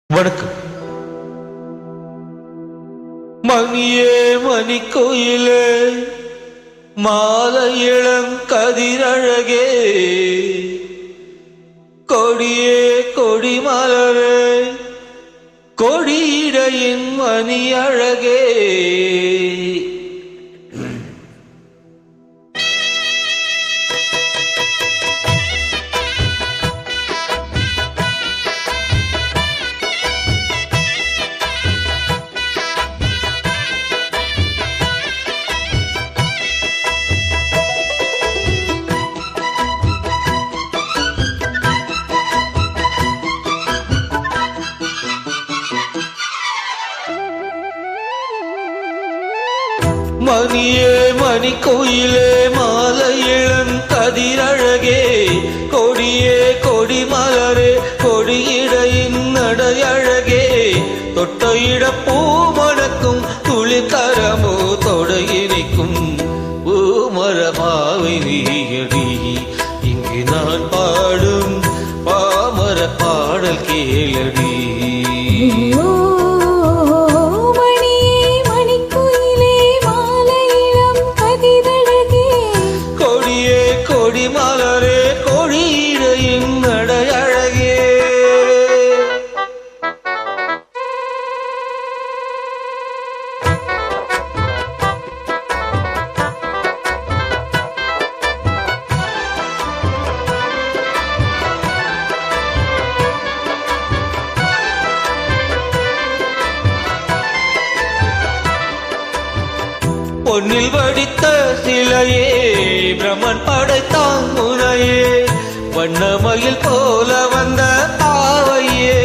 வணக்கம். மணியே மணிக்கோயிலே மாலை இளம் கதிரழகே கொடியே கொடி மலரே கொடியிடையின் மணி அழகே மணியே மணிக்கோயிலே மாலை இளம் கதிரழகே கொடியே கொடி மலரே கொடியிடையின் நடையழகே தொட்டையிட பூ மணக்கும் துளிக்கரமோ தொடையினிக்கும் பூமரமாவை நீயடி இங்கு நான் பாடும் பாமர பாடல் கேளடி. பொன்னில் வடித்த சிலையே பிரம்மன் படைத்தான் முனையே வண்ணமயில் போல வந்த பாவையே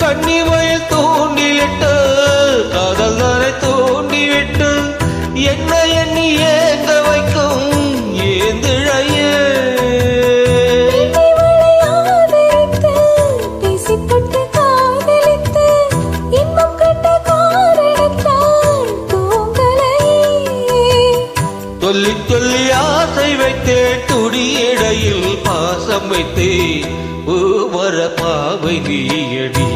கன்னிவயல் தூண்டிலிட்டு காதல் தானே தூண்டிவிட்டு என்ன எண்ணி ஏங்க வைக்கும் சொல்லி சொல்லி ஆசை வைத்தே துடியிடையில் பாசம் வைத்தே பூமர பாவை நீயடி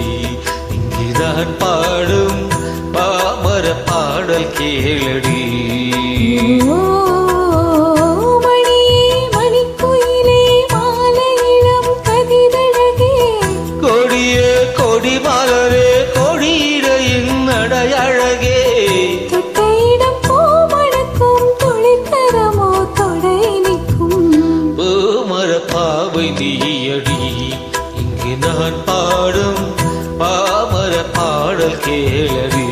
இங்குதான் பாடும் பாமர பாடல் கேளடி. கொடியே கொடி மலரே கொடியிடையின் நடையழகே பாவை நீயடி இங்கு நான் பாடும் பாமர பாடல் கேளடி.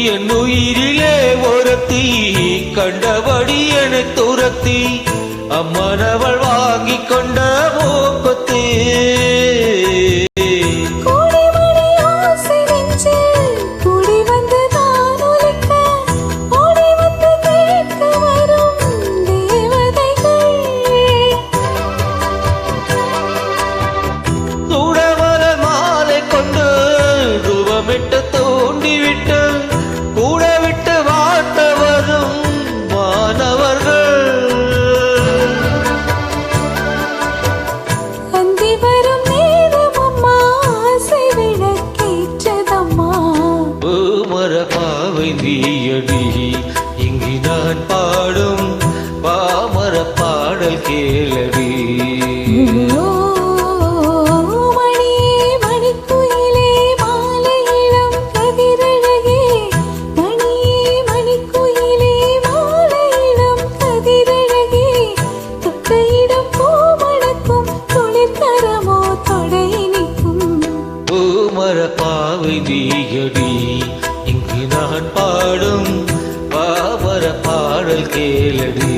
என் உயிரிலே ஒருத்தி கண்டபடி என துரத்தி அம்மனவள் வாங்கி கொண்ட மூக்குத்தி சூடமல மாலை கொண்டு ரூபமிட்டு தூண்டிவிட்டு கூட விட்டு வாட்ட வரும் மாணவர்கள் அந்தி வரும் நேரமம்மா ஆசை விளக்கேற்றதம்மா பூமர பாவை நீயடி இங்கு நான் பாடும் பாமர பாடல் கேளடி. மணியே மணிக்குயிலே மாலை இளம் கதிரழகே பாடல் கேளடி.